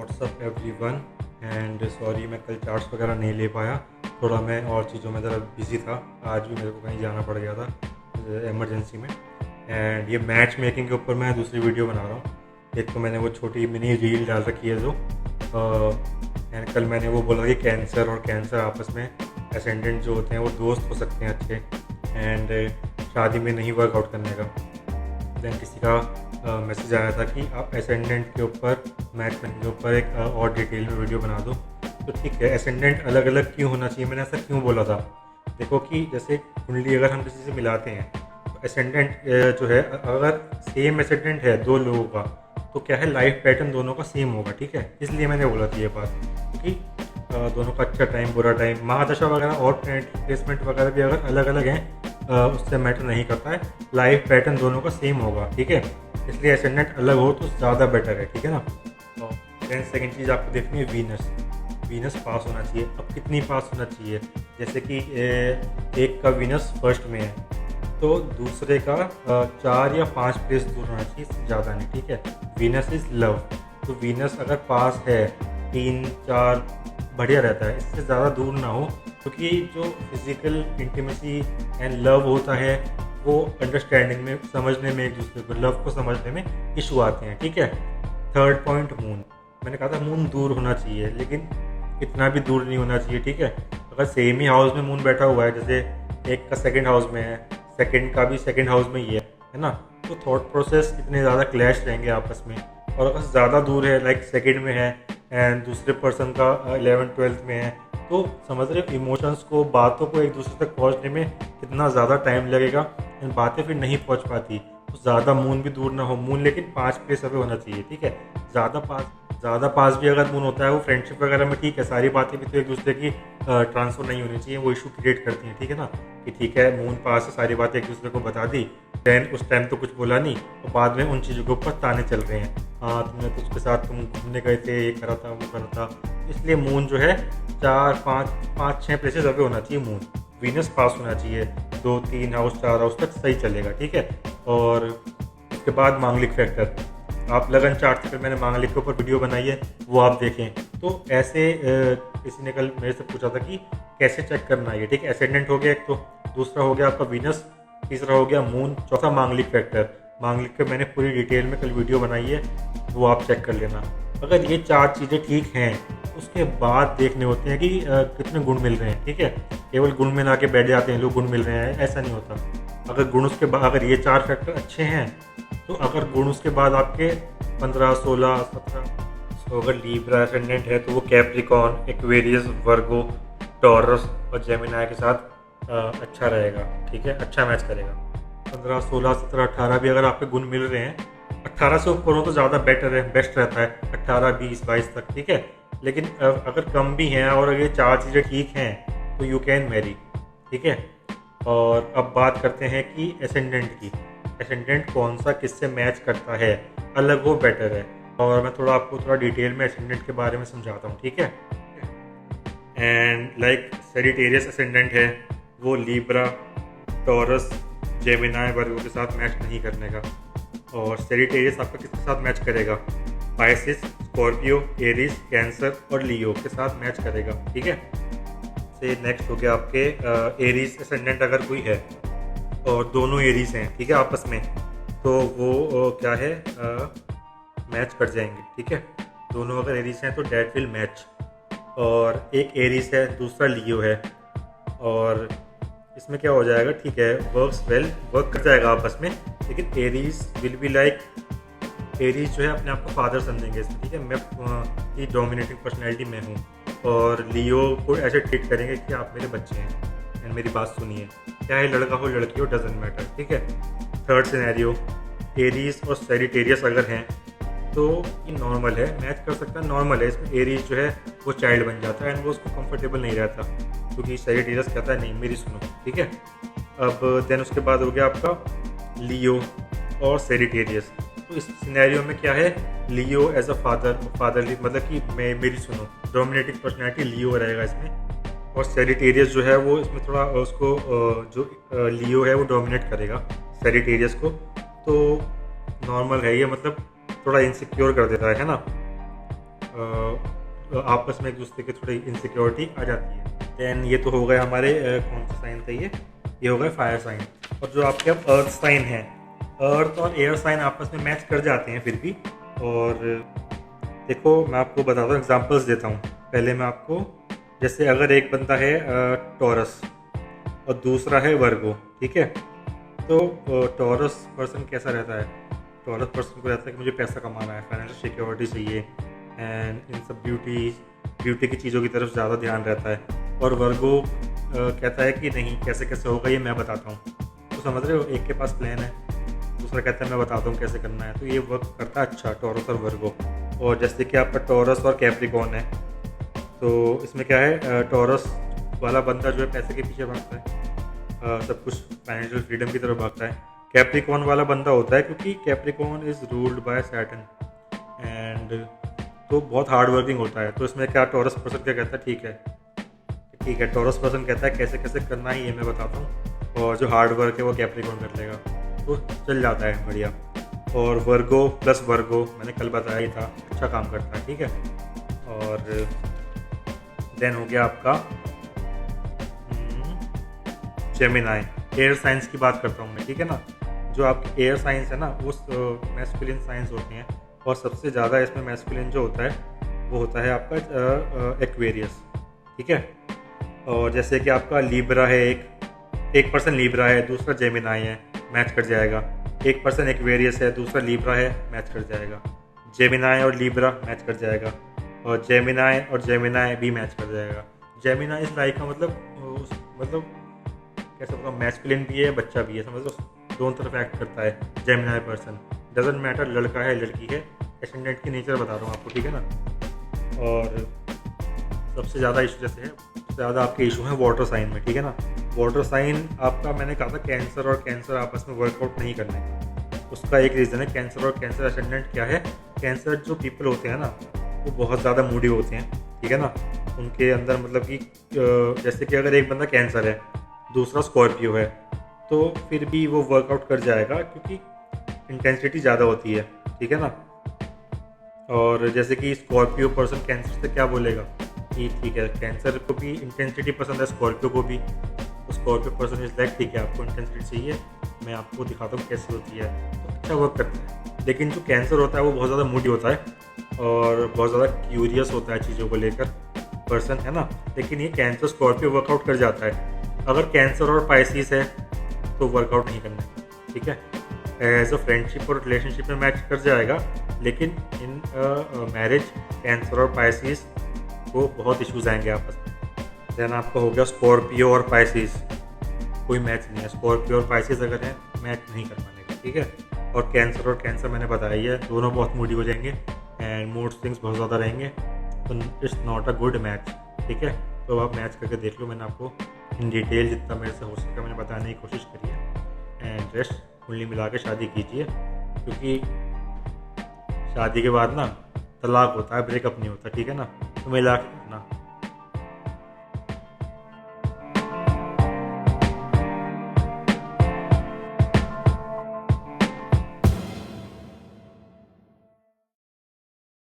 WhatsApp everyone and sorry मैं कल charts वगैरह नहीं ले पाया। थोड़ा मैं और चीज़ों में ज़रा बिज़ी था। आज भी मेरे को कहीं जाना पड़ गया था इमरजेंसी में। एंड ये मैच मेकिंग के ऊपर मैं दूसरी वीडियो बना रहा हूँ। एक तो मैंने वो छोटी मिनी रील डाल रखी है जो एंड कल मैंने वो बोला कि कैंसर और कैंसर आपस में एसेंडेंट जो होते हैं वो दोस्त हो सकते हैं अच्छे, एंड शादी में नहीं वर्कआउट करने का। दैन किसी का मैसेज आया था कि आप एसेंडेंट के ऊपर मैच मेकिंग के ऊपर एक और डिटेल में वीडियो बना दो। तो ठीक है, एसेंडेंट अलग अलग क्यों होना चाहिए, मैंने ऐसा क्यों बोला था। देखो कि जैसे कुंडली अगर हम किसी से मिलाते हैं तो एसेंडेंट जो है, अगर सेम एसेंडेंट है दो लोगों का तो क्या है, लाइफ पैटर्न दोनों का सेम होगा। ठीक है, इसलिए मैंने बोला था ये बात कि दोनों का अच्छा टाइम बुरा टाइम, महादशा वगैरह और प्लेसमेंट वगैरह भी अगर अलग अलग हैं उससे मैटर नहीं करता है, लाइफ पैटर्न दोनों का सेम होगा। ठीक है, इसलिए एसेंडेंट अलग हो तो ज़्यादा बेटर है। ठीक है ना। देन सेकंड चीज़ आपको देखनी है वीनस पास होना चाहिए। अब कितनी पास होना चाहिए, जैसे कि एक का वीनस फर्स्ट में है तो दूसरे का 4 या 5 प्लेस दूर होना चाहिए, ज़्यादा नहीं। ठीक है, वीनस इज़ लव, तो वीनस अगर पास है 3-4 बढ़िया रहता है, इससे ज़्यादा दूर ना हो, क्योंकि जो फिज़िकल इंटीमेसी एंड लव होता है वो अंडरस्टैंडिंग में, समझने में, एक दूसरे को लव को समझने में इशू आते हैं। ठीक है। थर्ड पॉइंट मून, मैंने कहा था मून दूर होना चाहिए, लेकिन इतना भी दूर नहीं होना चाहिए। ठीक है, अगर सेम ही हाउस में मून बैठा हुआ है, जैसे एक का सेकंड हाउस में है, सेकंड का भी सेकंड हाउस में ही है ना, तो थॉट प्रोसेस इतने ज़्यादा क्लैश रहेंगे आपस में। और अगर ज़्यादा दूर है, लाइक सेकंड में है एंड दूसरे पर्सन का 11th-12th में है, तो समझ रहे हो इमोशंस को, बातों को एक दूसरे तक पहुंचने में कितना ज़्यादा टाइम लगेगा एंड बातें फिर नहीं पहुंच पाती। तो ज़्यादा मून भी दूर ना हो, मून लेकिन 5 प्लेस अवे होना चाहिए। ठीक है, ज़्यादा पास भी अगर मून होता है वो फ्रेंडशिप वगैरह में ठीक है, सारी बातें भी तो एक दूसरे की ट्रांसफर नहीं होनी चाहिए, वो इशू क्रिएट करती हैं। ठीक है ना, कि ठीक है मून पास है, सारी बातें एक दूसरे को बता दी, देन उस टाइम तो कुछ बोला नहीं, और बाद में उन चीज़ों के ऊपर ताने चल रहे हैं, हाँ तुमने तो उसके साथ तुम घूमने गए थे, ये करा था वो करा था। इसलिए मून जो है 4-5-6 प्लेसेस अवे होना चाहिए मून। वीनस पास होना चाहिए 2-3 हाउस 4 हाउस तक, सही चलेगा। ठीक है। और उसके बाद मांगलिक फैक्टर, आप लगन चार्ट से, फिर मैंने मांगलिक के ऊपर वीडियो बनाई है, वो आप देखें। तो ऐसे किसी ने कल मेरे से पूछा था कि कैसे चेक करना है। ठीक है, एसेंडेंट हो गया एक, तो दूसरा हो गया आपका वीनस, तीसरा हो गया मून, चौथा मांगलिक फैक्टर। मांगलिक पे मैंने पूरी डिटेल में कल वीडियो बनाई है, वो आप चेक कर लेना। अगर ये 4 चीज़ें ठीक हैं उसके बाद देखने होते हैं कि कितने गुण मिल रहे हैं। ठीक है, केवल गुण में ला के बैठ जाते हैं लोग, गुण मिल रहे हैं, ऐसा नहीं होता। अगर गुण उसके बाद, अगर ये 4 फैक्टर अच्छे हैं, तो अगर गुण उसके बाद आपके 15, 16, 17, तो अगर लीब्रा एसेंडेंट है तो वो कैप्रिकॉन, एक्वेरियस, वर्गो, टॉरस और जेमिनाई के साथ अच्छा रहेगा। ठीक है, अच्छा मैच करेगा। 15, 16, 17, 18 भी अगर आपके गुण मिल रहे हैं, 18 से ऊपर हो तो ज़्यादा बेटर है, बेस्ट रहता है, 18, 20, 22 तक। ठीक है, लेकिन अगर कम भी हैं और अगर ये 4 चीज़ें ठीक हैं तो यू कैन मैरी। ठीक है। और अब बात करते हैं कि एसेंडेंट की। एसेंडेंट कौन सा किससे मैच करता है, अलग हो बेटर है, और मैं आपको थोड़ा डिटेल में एसेंडेंट के बारे में समझाता हूँ। ठीक है। एंड लाइक सेजिटेरियस एसेंडेंट है, वो लीब्रा, टॉरस, जेमिनाई, वर्गो के साथ मैच नहीं करने का। और सेजिटेरियस आपका किसके साथ मैच करेगा, पाइसिस, स्कॉर्पियो, एरीज, कैंसर और लियो के साथ मैच करेगा। ठीक है। से नेक्स्ट हो गया आपके एरीज एसेंडेंट अगर कोई है और दोनों एरीज हैं, ठीक है, आपस में, तो वो क्या है, मैच कर जाएंगे। ठीक है, दोनों अगर एरीज हैं तो डेट विल मैच। और एक एरीज है, दूसरा लियो है, और इसमें क्या हो जाएगा, ठीक है, वर्क्स वेल, वर्क कर जाएगा आपस में, लेकिन Aries will be like, Aries जो है अपने आप को फादर समझेंगे इसमें। ठीक है, मैं ये डोमिनेटिंग पर्सनैलिटी में हूँ, और लियो को ऐसे ट्रीट करेंगे कि आप मेरे बच्चे हैं एंड मेरी बात सुनिए, चाहे लड़का हो लड़की हो, डजेंट मैटर। ठीक है। थर्ड सिनेरियो, एरीज और सेजिटेरियस अगर हैं तो ये नॉर्मल है, मैच कर सकता है, नॉर्मल है। इसमें एरीज जो है वो चाइल्ड बन जाता है एंड वो उसको कंफर्टेबल नहीं रहता, क्योंकि सेजिटेरियस कहता है नहीं मेरी सुनो। ठीक है। अब देन उसके बाद हो गया आपका लियो और सेजिटेरियस। तो इस सिनेरियो में क्या है, लियो एज अ फादरली, मतलब कि मेरी सुनो, डोमिनेटिंग पर्सनैलिटी लियो रहेगा इसमें, और सेजिटेरियस जो है वो इसमें थोड़ा उसको जो लियो है वो डोमिनेट करेगा सेजिटेरियस को। तो नॉर्मल है ये, मतलब थोड़ा इनसिक्योर कर देता है ना। आपस में एक दूसरे की थोड़ी इनसिक्योरिटी आ जाती है। दैन ये तो हो गए हमारे कौन सा साइन था ये हो गए फायर साइन। और जो आपके अब अर्थ साइन है, अर्थ और एयर साइन आपस में मैच कर जाते हैं फिर भी। और देखो मैं आपको बताता हूँ, एग्जांपल्स देता हूँ। पहले मैं आपको, जैसे अगर एक बंदा है टॉरस और दूसरा है वर्गो, ठीक है, तो टॉरस पर्सन कैसा रहता है? टॉरस पर्सन को रहता है कि मुझे पैसा कमाना है, फाइनेंशियल सिक्योरिटी चाहिए, एंड इन सब ब्यूटी की चीज़ों की तरफ ज़्यादा ध्यान रहता है। और वर्गो कहता है कि नहीं, कैसे कैसे होगा ये मैं बताता हूँ। तो समझ रहे हो, एक के पास प्लान है, दूसरा कहता है मैं बताता हूँ कैसे करना है। तो ये वर्क करता है अच्छा टॉरस और वर्गो। और जैसे कि आपका टॉरस और कैप्रिकॉर्न है, तो इसमें क्या है, टॉरस वाला बंदा जो है पैसे के पीछे भागता है, सब कुछ फाइनेंशियल फ्रीडम की तरफ भागता है। कैप्रिकॉर्न वाला बंदा होता है क्योंकि Capricorn is ruled by Saturn, and तो बहुत हार्ड वर्किंग होता है। तो इसमें क्या, टॉरस पर्सन क्या कहता है, ठीक है, टॉरस पर्सन कहता है कैसे कैसे करना है ये मैं बताता हूँ, और जो हार्ड वर्क है वो कैप्रिकॉर्न कर लेगा, तो चल जाता है बढ़िया। और वर्गो प्लस वर्गो मैंने कल बताया ही था, अच्छा काम करता है, ठीक है। और देन हो गया आपका जेमिनाई। एयर साइंस की बात करता हूँ मैं, ठीक है ना। जो आपके एयर साइंस है ना, वो मैस्कुलिन साइंस होते हैं, और सबसे ज़्यादा इसमें मैस्कुलिन जो होता है वो होता है आपका एक्वेरियस, ठीक है। और जैसे कि आपका लीब्रा है, एक पर्सन लीब्रा है, दूसरा जेमिनाई है, मैच कर जाएगा। एक पर्सन एक्वेरियस है, दूसरा लीब्रा है, मैच कर जाएगा। जेमिनाई और लीब्रा मैच कर जाएगा, और जेमिनाई और जेमिनाई भी मैच कर जाएगा। जेमिनाई इस लाइक का मतलब कैसे बताऊँ, मैस्कुलिन भी है, बच्चा भी है, समझ लो, दोनों तरफ एक्ट करता है जेमिनाई पर्सन। डजेंट मैटर लड़का है लड़की है, एसेंडेंट की नेचर बता रहा हूँ आपको, ठीक है ना। और सबसे ज़्यादा इशू जैसे है, सबसे ज़्यादा आपके इशू हैं वाटर साइन में, ठीक है ना। वाटर साइन आपका, मैंने कहा था कैंसर और कैंसर आपस में वर्कआउट नहीं करने का। उसका एक रीज़न है, कैंसर और कैंसर एसेंडेंट क्या है, कैंसर जो पीपल होते हैं ना, वो बहुत ज़्यादा मूडी होते हैं, ठीक है ना। उनके अंदर मतलब कि जैसे कि अगर एक बंदा कैंसर है, दूसरा स्कॉर्पियो है, तो फिर भी वो वर्कआउट कर जाएगा क्योंकि इंटेंसिटी ज़्यादा होती है, ठीक है ना। और जैसे कि स्कॉर्पियो पर्सन कैंसर से क्या बोलेगा कि ठीक है, कैंसर को भी इंटेंसिटी पसंद है, स्कॉर्पियो को भी। तो स्कॉर्पियो पर्सन इज लाइक ठीक है, आपको इंटेंसिटी चाहिए, मैं आपको दिखाता हूँ कैसी होती है, तो अच्छा वर्क करता है। लेकिन जो कैंसर होता है वो बहुत ज़्यादा मूडी होता है और बहुत ज़्यादा क्यूरियस होता है चीज़ों को लेकर पर्सन, है ना। लेकिन ये कैंसर स्कॉर्पियो वर्कआउट कर जाता है। अगर कैंसर और पाइसिस है तो वर्कआउट नहीं करना है, ठीक है। एज अ फ्रेंडशिप और रिलेशनशिप में मैच कर जाएगा, लेकिन इन मैरिज कैंसर और पाइसिस को बहुत इश्यूज आएंगे आपस में। देन आपका हो गया स्कॉर्पियो और पाइसिस, कोई मैच नहीं है। स्कॉर्पियो और पाइसिस अगर है, मैच नहीं कर पाने का, ठीक है। और कैंसर मैंने बताया ही है, दोनों बहुत मूडी हो जाएंगे एंड मूड स्विंग्स बहुत ज़्यादा रहेंगे, तो it's not a good match, ठीक है। तो आप मैच करके देख लो, मैंने आपको इन डिटेल जितना मेरे से हो सका मैंने बताने की कोशिश करी है। एंड रेस्ट कुंडली मिला के शादी कीजिए, क्योंकि शादी के बाद ना तलाक होता है, ब्रेकअप नहीं होता, ठीक है ना। तो